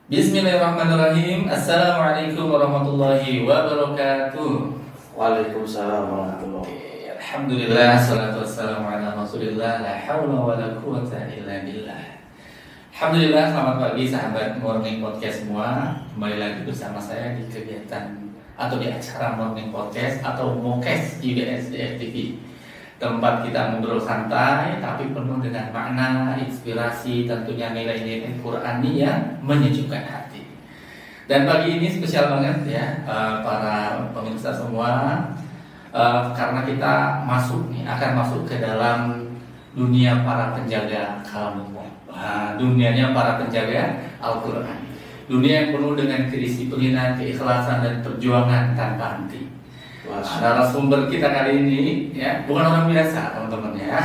Bismillahirrahmanirrahim. Assalamualaikum warahmatullahi wabarakatuh. Waalaikumsalam warahmatullahi. Alhamdulillah, salatu wassalamu ala Rasulillah, la haula wala quwwata illa billah. Alhamdulillah, selamat pagi sahabat Morning Podcast semua. Kembali lagi bersama saya di kegiatan atau di acara Morning Podcast atau Mokes IBS DFTV. Tempat kita ngobrol santai tapi penuh dengan makna, inspirasi, tentunya nilai-nilai Qur'ani yang menyejukkan hati. Dan pagi ini spesial banget ya para pemirsa semua, karena kita akan masuk ke dalam dunia para penjaga kalamullah. Dunianya para penjaga Al-Qur'an. Dunia yang penuh dengan kedisiplinan, keikhlasan dan perjuangan tanpa henti. Narasumber kita kali ini ya bukan orang biasa teman-teman ya.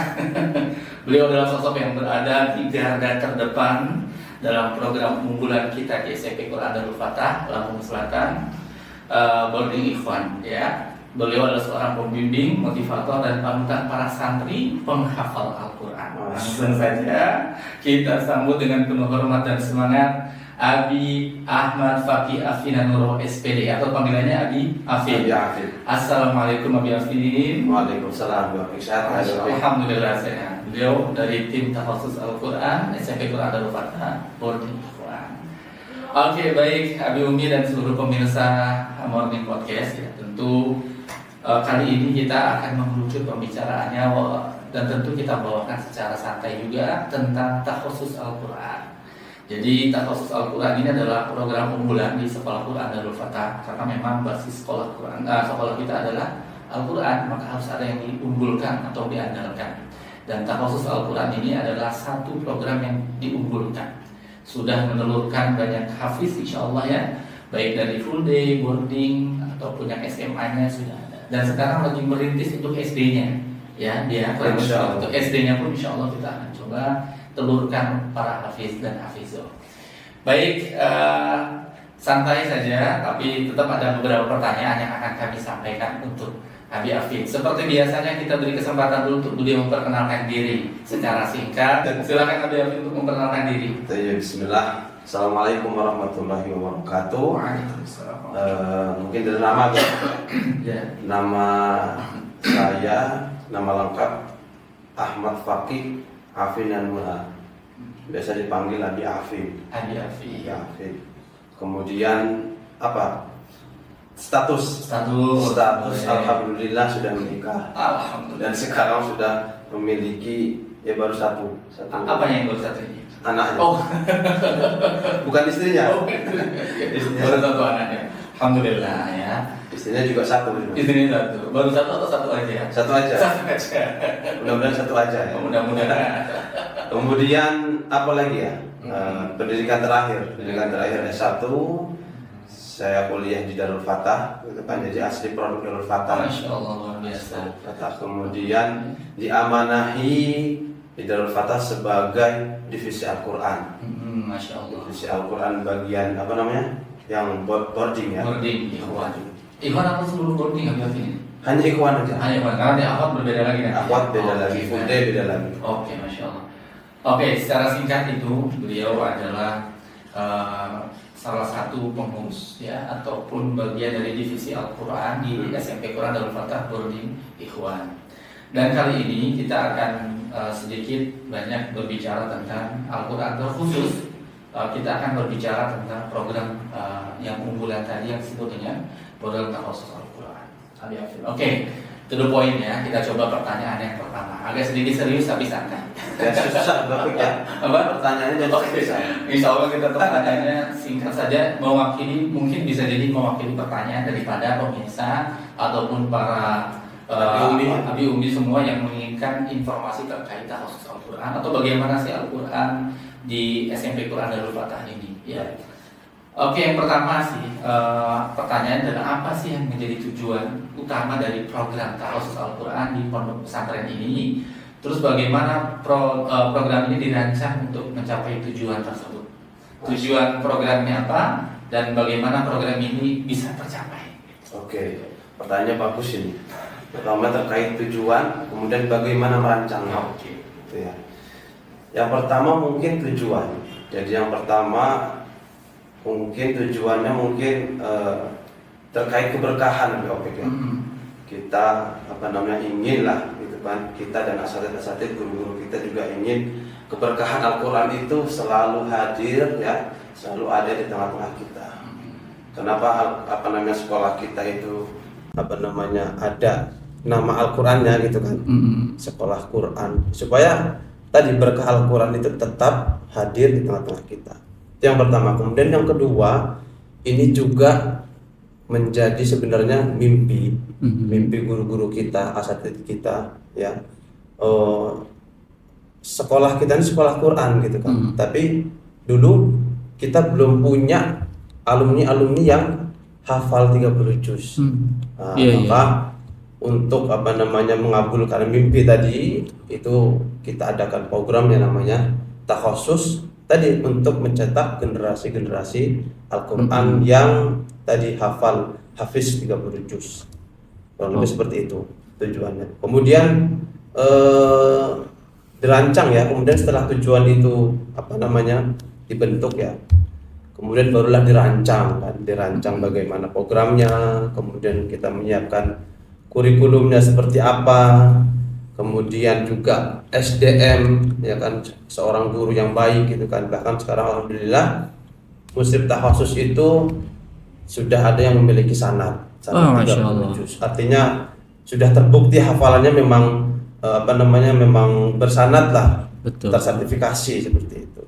Beliau adalah sosok yang berada di garda terdepan dalam program unggulan kita di SMP Quran Darul Fatah Lampung Selatan, Boarding Ikhwan ya. Beliau adalah seorang pembimbing, motivator dan panutan para santri penghafal Al-Quran. Langsung saja kita sambut dengan penuh hormat dan semangat Abi Ahmad Faqih Afinanuro SPD atau panggilannya Abi Afin. Assalamualaikum Abi Afin. Waalaikumsalam warahmatullahi. Alhamdulillah sehat. Beliau dari tim tahfiz Al-Quran SMP Quran Darul Fatah Boarding Ikhwan. Oke, baik Abi Umi dan seluruh pemirsa Morning Podcast ya, tentu kali ini kita akan mengerucut pembicaraannya dan tentu kita bawakan secara santai juga tentang tahfiz Al-Quran. Jadi tahfiz Al-Quran ini adalah program unggulan di Sekolah Quran Darul Fatah karena memang basis sekolah kita adalah Al-Quran, maka harus ada yang diunggulkan atau diandalkan. Dan tahfiz Al-Quran ini adalah satu program yang diunggulkan. Sudah menelurkan banyak hafiz insyaallah ya, baik dari full day, boarding ataupun yang SMA-nya sudah ada. Dan sekarang lagi merintis untuk SD-nya ya, dia untuk SD-nya pun insyaallah kita akan coba telurkan para hafiz dan hafizah. Baik, santai saja, tapi tetap ada beberapa pertanyaan yang akan kami sampaikan untuk Abi Afin. Seperti biasanya kita beri kesempatan dulu untuk beliau memperkenalkan diri secara singkat. Dan silakan Abi Afin untuk memperkenalkan diri. Bismillah. Assalamualaikum warahmatullahi wabarakatuh. Waalaikumsalam. Mungkin dari nama Ya. Nama saya, nama lengkap Ahmad Faqih Afinanuro. Biasa dipanggil Abi Afin. Abi Afin. Ya, Afin. Kemudian apa? Status. Alhamdulillah sudah menikah. Alhamdulillah. Dan sekarang sudah memiliki baru satu. Apa yang baru satu ini? Anaknya. Oh, Bukan istrinya. oh, baru satu anaknya. Alhamdulillah ya. Istrinya juga satu. Istrinya satu. Baru satu atau satu aja? Satu aja. Satu aja. Mudah-mudahan satu aja ya. Mudah-mudahan. Kemudian apa lagi ya? Pendidikan terakhir S1. Saya kuliah di Darul Fatah, jadi asli produk Darul Fatah. Masya Allah, luar biasa. Kemudian diamanahi di Darul Fatah sebagai divisi Al-Quran. Masya Allah. Divisi Al-Quran bagian apa namanya? Yang boarding ya. Boarding, ikhwan. Ikhwan apa seluruh boarding apa ini? Hanya ikhwan aja. Hanya ikhwan, karena di akhwat berbeda lagi kan? Akhwat beda lagi, full day beda lagi. Oke, Masya Allah. Oke, secara singkat itu beliau adalah salah satu pengurus ya ataupun bagian dari divisi Al-Quran di SMP Quran Darul Fatah Boarding Ikhwan. Dan kali ini kita akan sedikit banyak berbicara tentang Al-Quran terkhusus. Kita akan berbicara tentang program yang unggulan tadi yang disebut dengan program tahfiz Al-Quran. Oke, to the point ya. Kita coba pertanyaan yang pertama. Agak sedikit serius tapi santai. Ya susah Bapak ya. Apa? Pertanyaannya jadi susah. Insya Allah kita pertanyaannya singkat saja, mungkin bisa jadi mewakili pertanyaan daripada pemirsa ataupun para Abi Umi semua yang menginginkan informasi terkait tahfiz Al-Quran atau bagaimana sih Al-Quran di SMP Quran Darul Fatah ini ya. Oke, yang pertama sih pertanyaan adalah apa sih yang menjadi tujuan utama dari program tahfiz Al-Quran di pondok pesantren ini? Terus bagaimana program ini dirancang untuk mencapai tujuan tersebut? tujuan programnya apa, dan bagaimana program ini bisa tercapai. Oke, pertanyaannya bagus ini. Pertama terkait tujuan, kemudian bagaimana merancangnya. Oke. Gitu ya. Yang pertama mungkin tujuan. Jadi yang pertama mungkin tujuannya terkait keberkahan Opik ya. Kita ingin lah gitu kan, kita dan asatidz guru-guru kita juga ingin keberkahan Al-Qur'an itu selalu hadir ya, selalu ada di tengah-tengah kita. Kenapa sekolah kita itu ada nama Al-Qur'annya gitu kan. Sekolah Quran, supaya tadi berkah Al-Qur'an itu tetap hadir di tengah-tengah kita. Itu yang pertama. Kemudian yang kedua, ini juga menjadi sebenarnya mimpi guru-guru kita, asatidz kita ya. Sekolah kita ini sekolah Quran gitu kan. Tapi dulu kita belum punya alumni yang hafal 30 juz. Maka untuk mengabulkan mimpi tadi itu kita adakan program yang namanya takhusus tadi untuk mencetak generasi-generasi Al-Qur'an yang tadi hafiz 30 juz. Kurang lebih seperti itu tujuannya. Kemudian dirancang ya, kemudian setelah tujuan itu dibentuk ya. Kemudian barulah dirancang bagaimana programnya, kemudian kita menyiapkan kurikulumnya seperti apa, kemudian juga SDM ya kan, seorang guru yang baik gitu kan. Bahkan sekarang alhamdulillah Muslim Takhusus itu sudah ada yang memiliki sanad 30 juz. Artinya sudah terbukti hafalannya memang memang bersanad lah. Betul. Tersertifikasi seperti itu.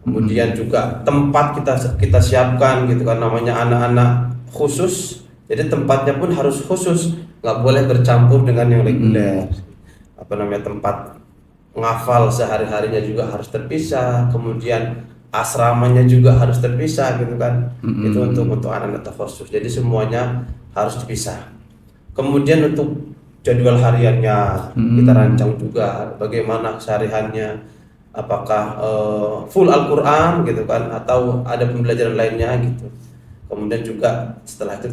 Kemudian juga tempat kita siapkan gitu kan, namanya anak-anak khusus. Jadi tempatnya pun harus khusus, nggak boleh bercampur dengan yang reguler. Tempat ngafal sehari-harinya juga harus terpisah. Kemudian asramanya juga harus terpisah gitu kan. Itu untuk anak-anak khusus. Jadi semuanya harus dipisah. Kemudian untuk jadwal hariannya kita rancang juga, bagaimana sehari-harinya, apakah full Al-Qur'an gitu kan, atau ada pembelajaran lainnya gitu. Kemudian juga setelah itu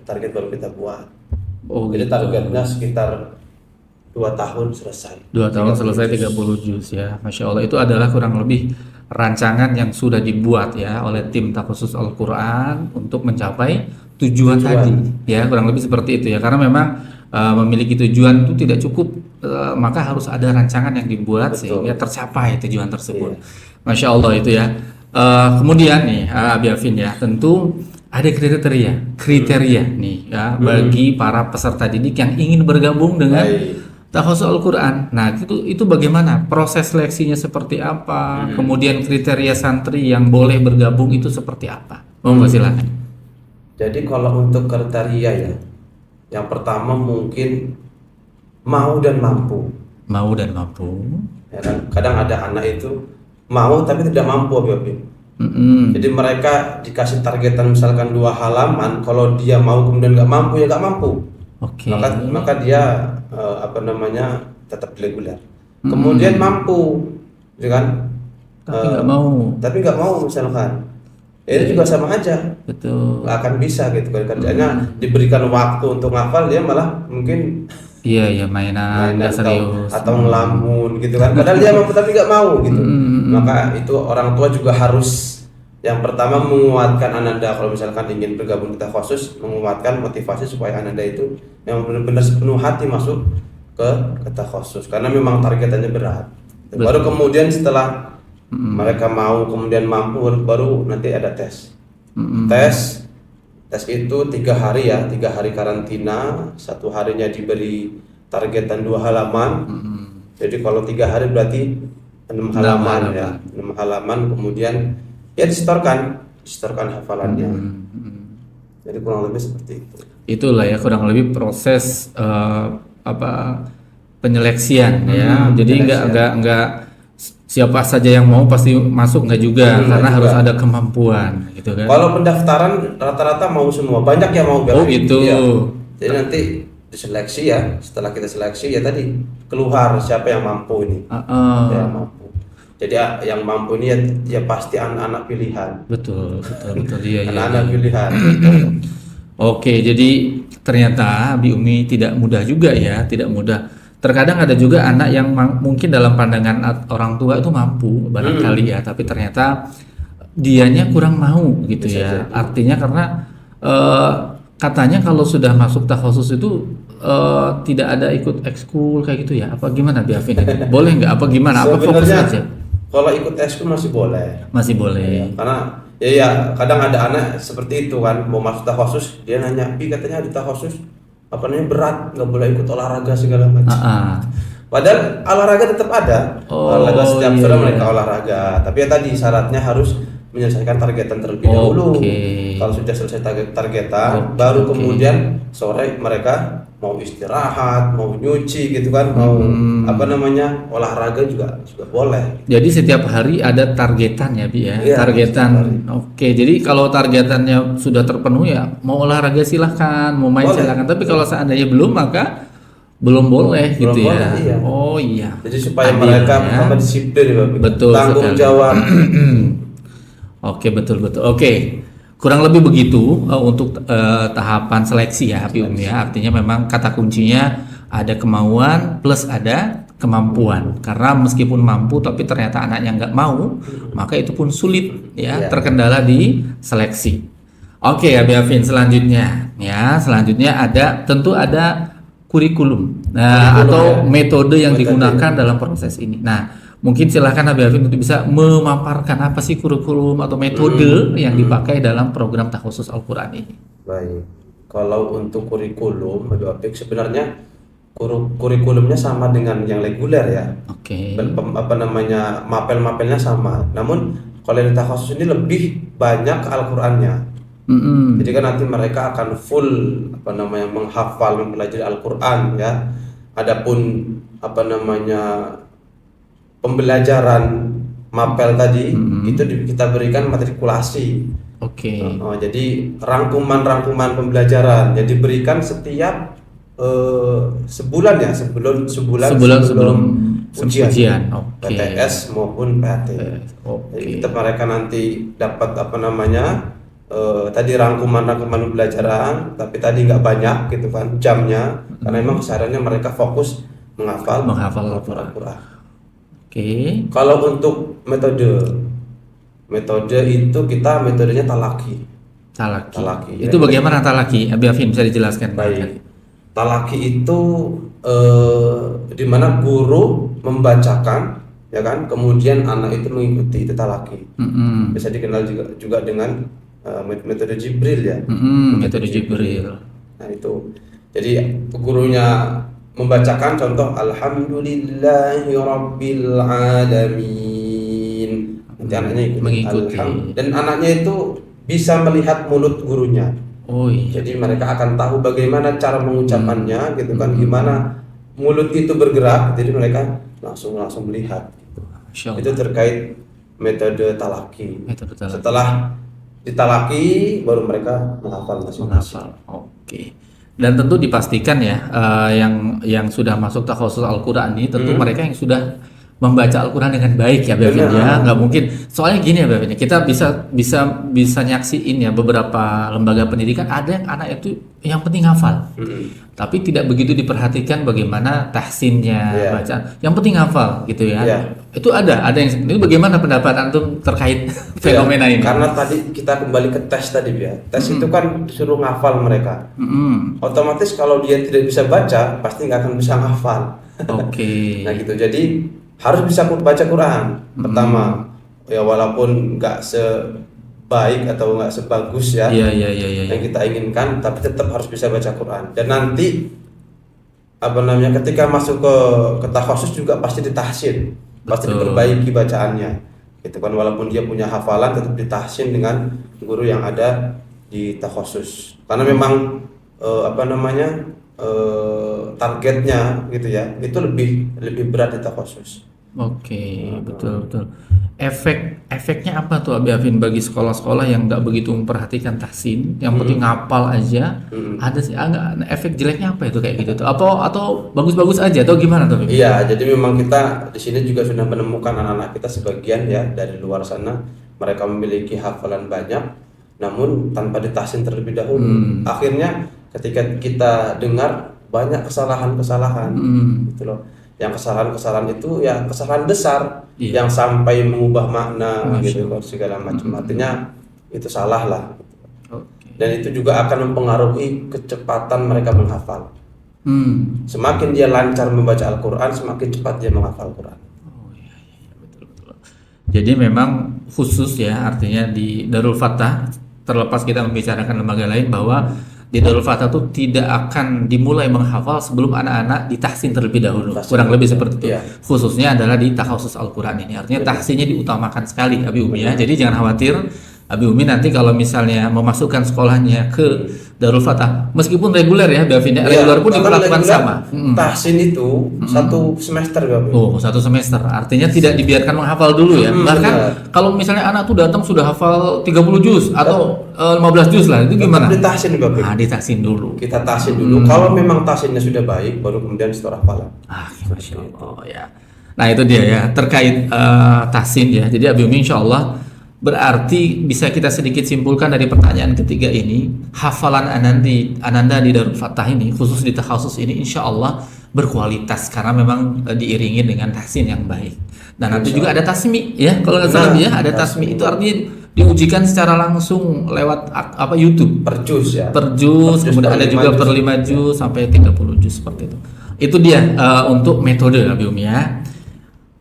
target baru kita buat. Jadi targetnya sekitar 2 tahun selesai. 2 tahun selesai 30 juz ya. Masya Allah, itu adalah kurang lebih rancangan yang sudah dibuat ya oleh tim Takhusus Al-Qur'an untuk mencapai tujuan tadi ya, kurang lebih seperti itu ya. Karena memang memiliki tujuan itu tidak cukup, maka harus ada rancangan yang dibuat sehingga tercapai tujuan tersebut. Masya Allah itu ya. Kemudian nih Abi Afin ya, tentu ada kriteria nih ya bagi para peserta didik yang ingin bergabung dengan Takhusus Al-Qur'an. Nah, itu bagaimana? Proses seleksinya seperti apa? Kemudian kriteria santri yang boleh bergabung itu seperti apa? Silakan. Jadi kalau untuk kriteria ya, yang pertama mungkin mau dan mampu. Mau dan mampu. Ya kan? Kadang ada anak itu mau tapi tidak mampu, Abi. Jadi mereka dikasih targetan misalkan 2 halaman, kalau dia mau kemudian nggak mampu ya nggak mampu. Maka dia tetap reguler. Kemudian mampu, ya kan? Tapi nggak mau misalkan. Itu juga sama aja. Betul. Nggak akan bisa gitu kan, kerjanya diberikan waktu untuk ngafal, dia malah mungkin mainan serius atau ngelamun gitu kan. Padahal dia mampu tapi nggak mau gitu. Maka itu orang tua juga harus yang pertama menguatkan Ananda. Kalau misalkan ingin bergabung kita khusus, menguatkan motivasi supaya Ananda itu yang benar-benar sepenuh hati masuk ke kita khusus, karena memang targetannya berat. Baru kemudian setelah mereka mau kemudian mampu, baru nanti ada tes. Tes itu 3 hari ya, 3 hari karantina, 1 harinya diberi targetan 2 halaman. Jadi kalau 3 hari berarti 6 halaman ya, 6 halaman, kemudian ya disetorkan hafalannya. Jadi kurang lebih seperti itu. Itulah ya kurang lebih proses penyeleksian ya. Jadi enggak siapa saja yang mau pasti masuk, nggak juga, karena harus ada kemampuan gitu kan. Kalau pendaftaran rata-rata mau semua, banyak yang mau. Gitu ya. Jadi nanti diseleksi ya, setelah kita seleksi ya tadi keluar siapa yang mampu ini. Yang mampu. Jadi yang mampu ini ya pasti anak-anak pilihan. Betul, betul, betul. Iya, iya. Anak-anak pilihan. Oke, jadi ternyata Bi Umi tidak mudah juga ya, tidak mudah. Terkadang ada juga anak yang mungkin dalam pandangan orang tua itu mampu barangkali ya, tapi ternyata dianya kurang mau gitu Bisa ya. jadi. Artinya karena katanya kalau sudah masuk takhusus itu tidak ada ikut ekskul kayak gitu ya. Apa gimana Bi Afin ini? Boleh nggak? Apa gimana? Apa fokus Sebenarnya aja? kalau ikut ekskul masih boleh. Masih boleh. Karena ya kadang ada anak seperti itu kan, mau masuk takhusus dia nanya, "Bi, katanya di takhusus apa namanya berat, nggak boleh ikut olahraga segala macam." Padahal olahraga tetap ada. Olahraga setiap sore mereka olahraga, tapi ya tadi syaratnya harus menyelesaikan targetan terlebih dahulu. Kalau sudah selesai targetan, baru kemudian sore mereka mau istirahat, mau nyuci gitu kan, mau apa namanya olahraga juga boleh. Jadi setiap hari ada targetan ya Bi ya, Iya, targetan. Oke, jadi kalau targetannya sudah terpenuhi ya mau olahraga silahkan, mau main Boleh. silahkan. Tapi kalau seandainya belum maka belum boleh Belum gitu boleh, ya. iya. Oh iya. Jadi supaya Adil, mereka ya. pertama disiplin ya, Pak. Betul Tanggung sekali. jawab. Oke, betul betul. Oke. Kurang lebih begitu untuk tahapan seleksi ya Bi Umi ya. Artinya memang kata kuncinya ada kemauan plus ada kemampuan. Karena meskipun mampu tapi ternyata anaknya nggak mau, maka itu pun sulit ya, terkendala di seleksi. Oke ya Bi Afin, selanjutnya ya, selanjutnya tentu ada kurikulum. Nah, atau metode yang digunakan dalam proses ini. Nah, mungkin silahkan Abi Afin untuk bisa memaparkan apa sih kurikulum atau metode yang dipakai dalam program takhusus Al-Quran ini. Baik. Kalau untuk kurikulum, Abu Apik, sebenarnya kurikulumnya sama dengan yang reguler ya. Oke. Apa namanya mapel-mapelnya sama. Namun kalau yang takhusus ini lebih banyak Al-Qur'annya. Jadi kan nanti mereka akan full apa namanya menghafal, mempelajari Al-Qur'an ya. Adapun apa namanya pembelajaran mapel tadi itu kita berikan matrikulasi. Oke. Jadi rangkuman pembelajaran yang diberikan setiap sebulan ya, sebulan sebelum ujian. Oke. PTS maupun PAT. Jadi mereka nanti dapat apa namanya tadi rangkuman pembelajaran, tapi tadi nggak banyak gitu kan jamnya, karena memang kesehariannya mereka fokus menghafal Al-Quran. Oke. Kalau untuk metode itu kita metodenya talaki. Itu bagaimana talaki? Abi Afin bisa dijelaskan? Baik. Talaki itu di mana guru membacakan, ya kan, kemudian anak itu mengikuti, itu talaki. Bisa dikenal juga dengan metode Jibril ya. Metode Jibril. Nah itu. Jadi gurunya membacakan contoh Alhamdulillahi Rabbil Alamin. Nanti anaknya mengikuti. Dan anaknya itu bisa melihat mulut gurunya. Oh iya. Jadi mereka akan tahu bagaimana cara mengucapannya gitu kan, gimana mulut itu bergerak. Jadi mereka langsung melihat gitu. Itu terkait metode talaki. Setelah ditalaki baru mereka menghafal masing-masing. Oke. Dan tentu dipastikan ya yang sudah masuk takhusus Al-Qur'an ini tentu mereka yang sudah membaca Al-Quran dengan baik ya Bevin ya, nggak mungkin. Soalnya gini ya Bevin, kita bisa nyaksiin ya beberapa lembaga pendidikan ada yang anak itu yang penting hafal, tapi tidak begitu diperhatikan bagaimana tahsinnya bacaan. Yang penting hafal gitu ya. Itu ada yang itu. Bagaimana pendapat antum terkait fenomena ini? Karena tadi kita kembali ke tes tadi ya. Tes itu kan disuruh ngafal mereka. Otomatis kalau dia tidak bisa baca pasti nggak akan bisa ngafal. Oke. Nah gitu. Jadi harus bisa baca Quran pertama ya, walaupun nggak sebaik atau nggak sebagus ya yang kita inginkan, tapi tetap harus bisa baca Quran. Dan nanti apa namanya ketika masuk ke takhusus juga pasti ditahsin, pasti diperbaiki bacaannya gitu kan, walaupun dia punya hafalan tetap ditahsin dengan guru yang ada di takhusus, karena memang apa namanya targetnya gitu ya, itu lebih berat di takhusus. Oke, betul betul. Efeknya apa tuh Abi Afin bagi sekolah-sekolah yang nggak begitu memperhatikan tahsin, yang penting ngapal aja? Ada sih, nggak efek jeleknya apa itu kayak gitu tuh? Atau bagus-bagus aja atau gimana tuh? Abi? Iya, jadi memang kita di sini juga sudah menemukan anak-anak kita sebagian ya dari luar sana, mereka memiliki hafalan banyak, namun tanpa ditahsin terlebih dahulu. Akhirnya ketika kita dengar banyak kesalahan-kesalahan, gitu loh. Yang kesalahan-kesalahan itu ya kesalahan besar Iya. yang sampai mengubah makna Masya gitu Allah. loh, segala macam. Artinya itu salah lah. Oke. Dan itu juga akan mempengaruhi kecepatan mereka menghafal. Hmm. Semakin dia lancar membaca Al-Quran, semakin cepat dia menghafal Al-Quran. Oh iya, iya, betul betul. Jadi memang khusus ya, artinya di Darul Fatah, terlepas kita membicarakan lembaga lain, bahwa di Darul Fatah itu tidak akan dimulai menghafal sebelum anak-anak ditahsin terlebih dahulu. Tahsin. Kurang lebih seperti itu. Iya. Khususnya adalah di takhasus Al-Quran ini. Artinya tahsinnya diutamakan sekali Abi Umi ya. Jadi jangan khawatir Abi Umi nanti kalau misalnya memasukkan sekolahnya ke Darul Fatah, meskipun reguler ya, Abi Afin, reguler pun bahkan diperlakukan reguler, sama. tahsin itu 1 semester Bapak. Oh, 1 semester. Artinya tidak dibiarkan menghafal dulu ya. Bahkan benar. kalau misalnya anak tuh datang sudah hafal 30 juz atau 15 juz lah, itu gimana? Ditahsin Bapak. Ah, ditahsin dulu. Kita tahsin dulu. Kalau memang tahsinnya sudah baik, baru kemudian setelah hafalan. Ah, Masya Allah. Oh, ya. Nah, itu dia ya, terkait tahsin ya. Jadi Abi Umi insya Allah berarti bisa kita sedikit simpulkan dari pertanyaan ketiga ini, hafalan Ananda di Darul Fatah ini, khusus di takhasus ini, insya Allah berkualitas karena memang diiringi dengan tahsin yang baik. Dan nanti juga ada tasmi ya, kalau nggak salah ya, ada tasmi itu artinya diujikan secara langsung lewat YouTube. Per juz ya. Per juz, kemudian per ada 5 juga juz. per 5 juz sampai 30 juz seperti itu. Itu dia untuk metode Abi Umi ya.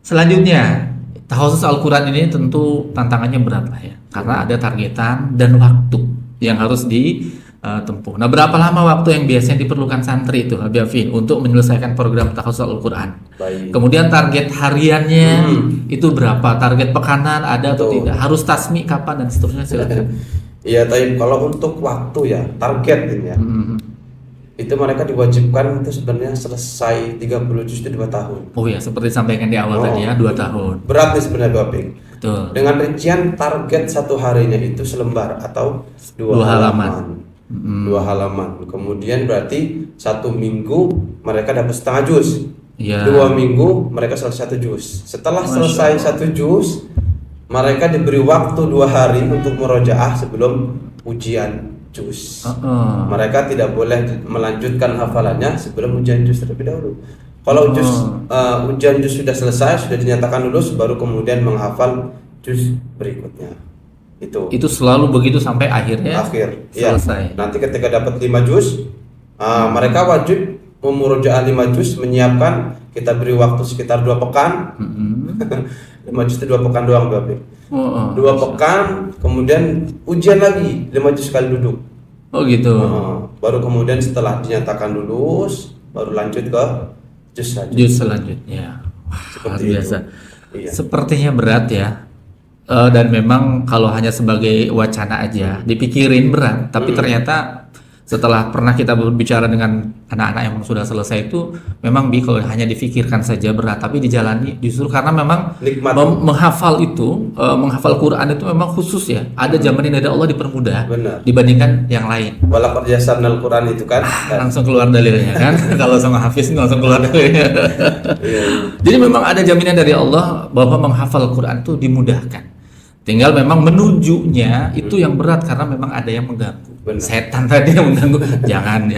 Selanjutnya, takhasus Al-Quran ini tentu tantangannya berat lah ya, karena ada targetan dan waktu yang harus ditempuh. Nah, berapa lama waktu yang biasanya diperlukan santri itu, Abi Afin, untuk menyelesaikan program takhasus Al-Quran? Baik. Kemudian target hariannya itu berapa? Target pekanan ada atau Betul. tidak? Harus tasmi kapan dan seterusnya, silakan. Iya, tapi kalau untuk waktu ya, target ini ya. Itu mereka diwajibkan itu sebenarnya selesai 30 juz itu 2 tahun. Oh ya, seperti disampaikan di awal tadi ya, 2 tahun. Berat nih sebenarnya Bapak. Betul. Dengan rincian target 1 harinya itu selembar atau 2 Dua halaman. halaman. 2 halaman. Kemudian berarti 1 minggu mereka dapat setengah juz. Iya. 2 minggu mereka selesai 1 juz. Setelah selesai 1 juz, mereka diberi waktu 2 hari untuk murojaah sebelum ujian juz. Mereka tidak boleh melanjutkan hafalannya sebelum ujian juz terlebih dahulu. Kalau ujian juz sudah selesai, sudah dinyatakan lulus, baru kemudian menghafal juz berikutnya. Itu selalu begitu sampai akhirnya selesai. Ya. Nanti ketika dapat 5 juz, mereka wajib memurojaah 5 juz, menyiapkan, kita beri waktu sekitar 2 pekan. 5 juz itu 2 pekan doang Bapak. 2 pekan, kemudian ujian lagi 5 juz sekali duduk. Oh gitu. Baru kemudian setelah dinyatakan lulus, baru lanjut ke juz selanjutnya. Wah, luar biasa. Iya. Sepertinya berat ya. Dan memang kalau hanya sebagai wacana aja dipikirin berat, tapi ternyata setelah pernah kita berbicara dengan anak-anak yang sudah selesai itu memang kalau hanya difikirkan saja berat, tapi dijalani justru karena memang Nikmat. menghafal itu, menghafal Quran itu memang khusus ya. Ada jamanin dari Allah dipermudah. Benar. Dibandingkan yang lain. Walaupun yasarnal Quran itu kan Langsung keluar dalilnya kan. Kalau sama Hafiz langsung keluar dalilnya. Jadi memang ada jaminan dari Allah bahwa menghafal Quran itu dimudahkan. Tinggal memang menujunya itu yang berat karena memang ada yang mengganggu. Benar. Setan tadi yang mengganggu. jangan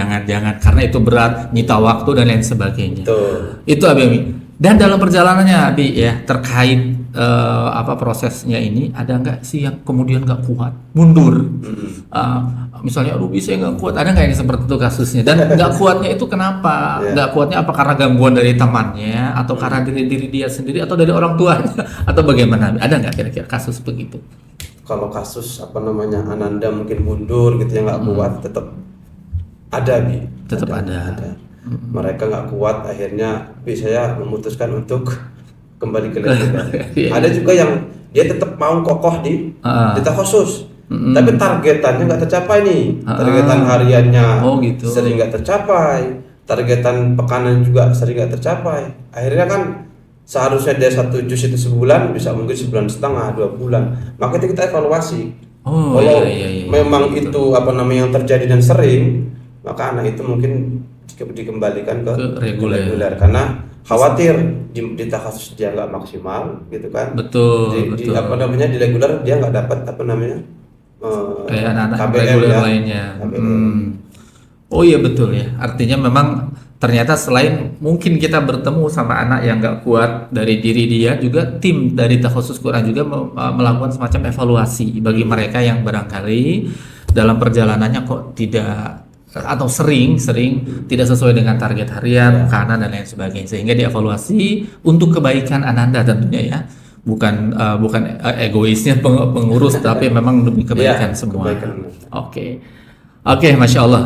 karena itu berat, nyita waktu dan lain sebagainya. Betul. Itu Abi Ami. Dan dalam perjalanannya Abi ya, terkait prosesnya ini, ada nggak sih yang kemudian nggak kuat, mundur? Misalnya, aduh bisa nggak kuat, ada nggak yang seperti itu kasusnya? Dan nggak kuatnya itu kenapa? Nggak kuatnya apa karena gangguan dari temannya, atau karena diri dia sendiri, atau dari orang tuanya, atau bagaimana? Ada nggak kira-kira kasus begitu? Kalau kasus Ananda mungkin mundur gitu ya, nggak kuat, tetap ada Bi. Tetap ada. Mereka nggak kuat, akhirnya saya memutuskan untuk kembali ke lembaga. Ada juga yang dia tetap mau kokoh di takhasus, tapi targetannya nggak tercapai nih. Targetan hariannya gitu. sering nggak tercapai, targetan pekanan juga sering nggak tercapai. Akhirnya kan seharusnya dia 1 juz itu sebulan, bisa mungkin 1,5 bulan, 2 bulan. Maka itu kita evaluasi. Oh Kalau iya. memang Betul. itu apa namanya yang terjadi dan sering, maka anak itu mungkin dikembalikan ke reguler karena khawatir di takhasus dia nggak maksimal gitu kan. Betul. Di apa namanya di reguler dia nggak dapat apa namanya Kayak anak-anak KBM reguler ya. lainnya. KBM. Oh iya betul ya. Artinya memang ternyata selain mungkin kita bertemu sama anak yang nggak kuat dari diri dia, juga tim dari Takhusus Quran juga melakukan semacam evaluasi bagi mereka yang barangkali dalam perjalanannya kok tidak atau sering tidak sesuai dengan target harian, makanan dan lain sebagainya, sehingga dievaluasi untuk kebaikan Ananda tentunya ya. Bukan egoisnya pengurus tapi memang demi kebaikan semua. Oke, Masya Allah.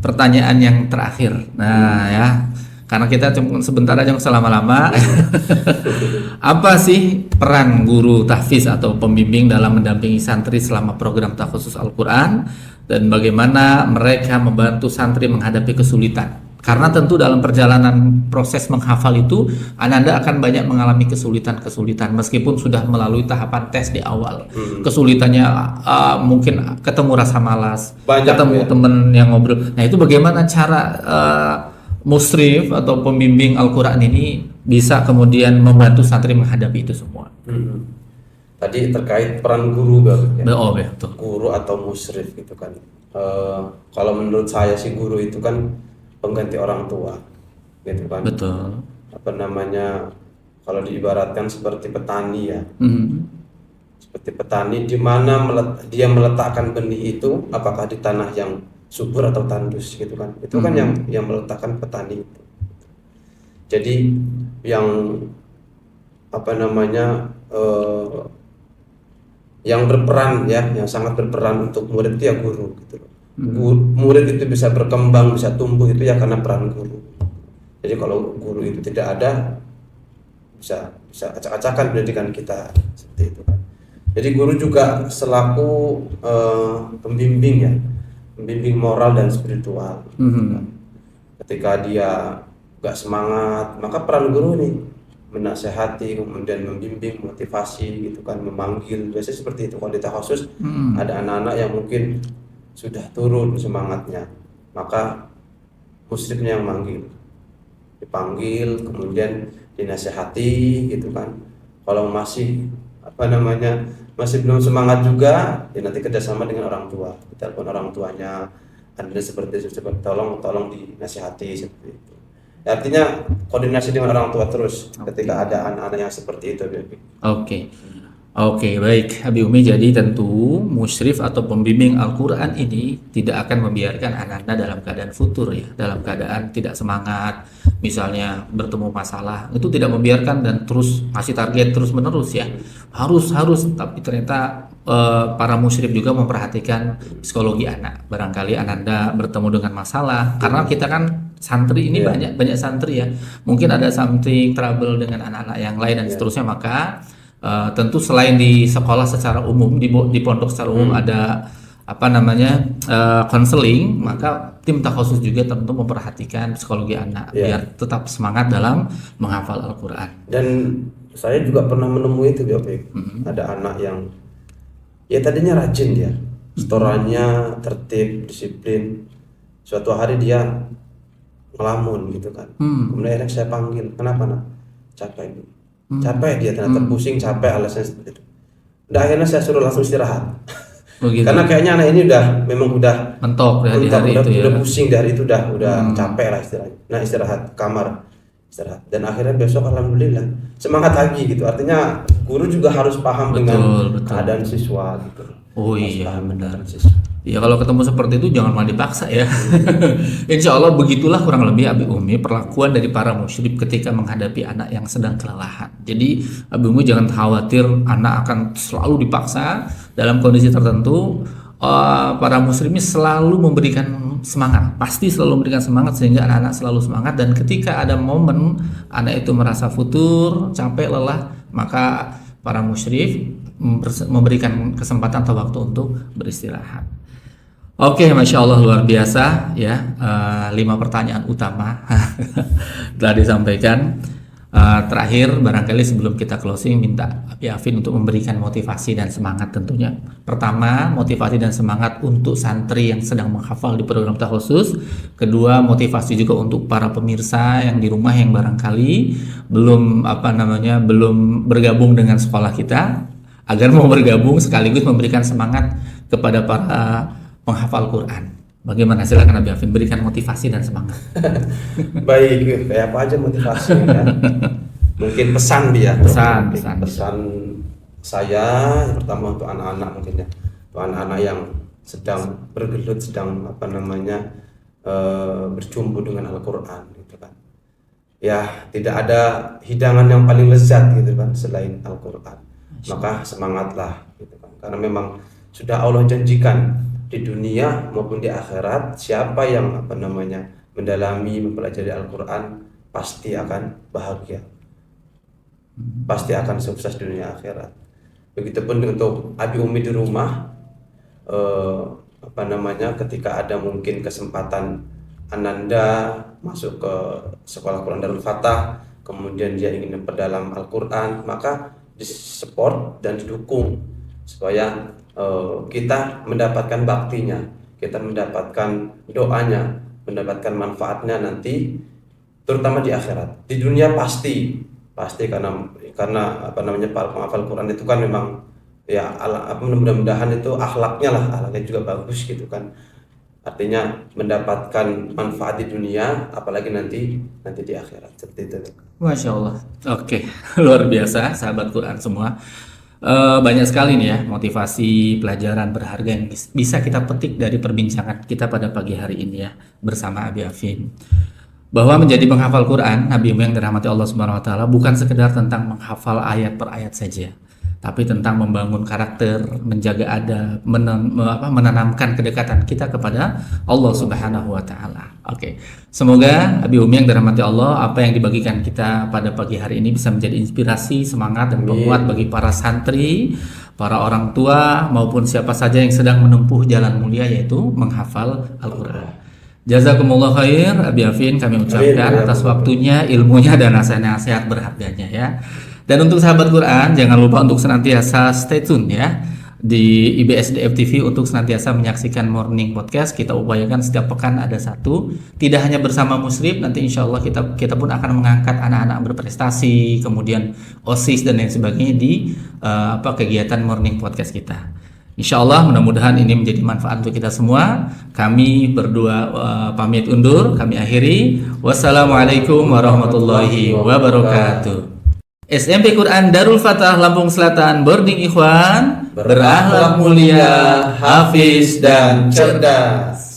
Pertanyaan yang terakhir. Nah ya, karena kita cuma sebentar aja selama-lama. Apa sih peran guru tahfiz atau pembimbing dalam mendampingi santri selama program Takhusus Al-Quran, dan bagaimana mereka membantu santri menghadapi kesulitan? Karena tentu dalam perjalanan proses menghafal itu Ananda akan banyak mengalami kesulitan meskipun sudah melalui tahapan tes di awal. Kesulitannya mungkin ketemu rasa malas, ketemu temen yang ngobrol. Nah itu bagaimana cara musrif atau pembimbing Al-Quran ini bisa kemudian membantu santri menghadapi itu semua? Tadi terkait peran guru ya. Betul. Guru atau musrif gitu kan. Kalau menurut saya sih guru itu kan pengganti orang tua gitu kan. Betul. Apa namanya, kalau diibaratkan seperti petani ya. Seperti petani di mana dia meletakkan benih itu, apakah di tanah yang subur atau tandus gitu kan. Itu kan yang meletakkan petani itu. Jadi yang apa namanya yang berperan ya, yang sangat berperan untuk murid itu ya guru gitu loh. Murid itu bisa berkembang, bisa tumbuh itu ya karena peran guru. Jadi kalau guru itu tidak ada, bisa acak-acakan pendidikan kita seperti itu kan. Jadi guru juga selaku pembimbing ya, pembimbing moral dan spiritual. Ketika dia gak semangat, maka peran guru nih menasehati, kemudian membimbing, motivasi gitu kan, memanggil. Biasanya seperti itu. Kalau di takhusus ada anak-anak yang mungkin sudah turun semangatnya, maka musrifnya yang manggil, dipanggil, kemudian dinasehati gitu kan. Kalau masih apa namanya masih belum semangat juga, ya nanti kerjasama dengan orang tua, kita telepon orang tuanya, ada seperti itu, tolong dinasehati seperti itu. Ya, artinya koordinasi dengan orang tua terus ketika ada anak-anak yang seperti itu. Oke, baik Abi Umi. Jadi tentu musyrif atau pembimbing Al-Quran ini tidak akan membiarkan anak-anak dalam keadaan futur ya, dalam keadaan tidak semangat, misalnya bertemu masalah, itu tidak membiarkan dan terus kasih target terus menerus ya, harus, tapi ternyata para musyrif juga memperhatikan psikologi anak. Barangkali Ananda bertemu dengan masalah, karena kita kan santri ini banyak santri ya, mungkin ada something trouble dengan anak-anak yang lain dan seterusnya, maka tentu selain di sekolah secara umum, di pondok secara umum ada apa namanya konseling, maka tim takhusus juga tentu memperhatikan psikologi anak biar tetap semangat dalam menghafal Al-Quran. Dan saya juga pernah menemui itu ada anak yang ya tadinya rajin dia, setorannya tertib, disiplin. Suatu hari dia ngelamun gitu kan. Kemudian saya panggil, kenapa nak? Capek dia, ternyata pusing, capek, alasannya seperti itu. Akhirnya saya suruh langsung istirahat. Begitu. Karena kayaknya anak ini memang udah mentok dari hari itu ya. Udah pusing dari itu, udah capek lah istilahnya. Nah istirahat, kamar istirahat. Dan akhirnya besok alhamdulillah semangat lagi gitu. Artinya guru juga harus paham dengan keadaan siswa gitu. Oh iya benar. Ya kalau ketemu seperti itu jangan malah dipaksa ya. Insya Allah begitulah kurang lebih Abi Umi perlakuan dari para musyrif ketika menghadapi anak yang sedang kelelahan. Jadi Abi Umi jangan khawatir anak akan selalu dipaksa dalam kondisi tertentu. Para musyrif ini selalu memberikan semangat, pasti selalu memberikan semangat sehingga anak-anak selalu semangat, dan ketika ada momen anak itu merasa futur, capek, lelah, maka para musyrif memberikan kesempatan atau waktu untuk beristirahat. Oke, Masya Allah luar biasa ya, 5 pertanyaan utama telah disampaikan. Terakhir, barangkali sebelum kita closing, minta Abi Afin untuk memberikan motivasi dan semangat tentunya. Pertama, motivasi dan semangat untuk santri yang sedang menghafal di program Takhusus. Kedua, motivasi juga untuk para pemirsa yang di rumah yang barangkali belum belum bergabung dengan sekolah kita, agar mau bergabung sekaligus memberikan semangat kepada para penghafal Quran. Bagaimana, silakan Abi Afin berikan motivasi dan semangat. Baik, kayak apa aja motivasinya ya. Mungkin pesan dia. Pesan Saya yang pertama untuk anak-anak mungkin ya. Untuk anak-anak yang sedang bergelut, sedang berjumpa dengan Al-Qur'an gitu kan. Ya, tidak ada hidangan yang paling lezat gitu kan selain Al-Qur'an. Maka semangatlah gitu kan. Karena memang sudah Allah janjikan di dunia maupun di akhirat, siapa yang mendalami, mempelajari Al-Quran pasti akan bahagia, pasti akan sukses di dunia akhirat. Begitupun untuk Abi Umi di rumah, ketika ada mungkin kesempatan Ananda masuk ke sekolah Quran Darul Fatah, kemudian dia ingin memperdalam Al-Quran, maka disupport dan didukung supaya kita mendapatkan baktinya, kita mendapatkan doanya, mendapatkan manfaatnya nanti, terutama di akhirat. Di dunia pasti karena para penghafal Quran itu kan memang ya mudah-mudahan itu akhlaknya juga bagus gitu kan. Artinya mendapatkan manfaat di dunia, apalagi nanti di akhirat, seperti itu. Masya Allah. Oke, luar biasa sahabat Quran semua. Banyak sekali nih ya motivasi pelajaran berharga yang bisa kita petik dari perbincangan kita pada pagi hari ini ya bersama Abi Afin. Bahwa menjadi penghafal Quran, Nabi yang dirahmati Allah Subhanahu wa taala, bukan sekedar tentang menghafal ayat per ayat saja, tapi tentang membangun karakter, menjaga adab, menanamkan kedekatan kita kepada Allah Subhanahu wa taala. Oke. Semoga Abi Umi yang dirahmati Allah, apa yang dibagikan kita pada pagi hari ini bisa menjadi inspirasi, semangat dan penguat bagi para santri, para orang tua maupun siapa saja yang sedang menempuh jalan mulia yaitu menghafal Al-Qur'an. Jazakumullah khair Abi Afin, kami ucapkan atas waktunya, ilmunya dan nasihat berharganya ya. Dan untuk sahabat Quran, jangan lupa untuk senantiasa stay tune ya di IBSDF TV untuk senantiasa menyaksikan Morning Podcast. Kita upayakan setiap pekan ada satu, tidak hanya bersama Muslim, nanti insya Allah kita pun akan mengangkat anak-anak berprestasi, kemudian OSIS dan lain sebagainya di kegiatan Morning Podcast kita. Insya Allah mudah-mudahan ini menjadi manfaat untuk kita semua. Kami berdua pamit undur, kami akhiri. Wassalamualaikum warahmatullahi wabarakatuh. SMP Quran Darul Fatah Lampung Selatan, boarding ikhwan, berakhlak mulia, hafiz dan cerdas.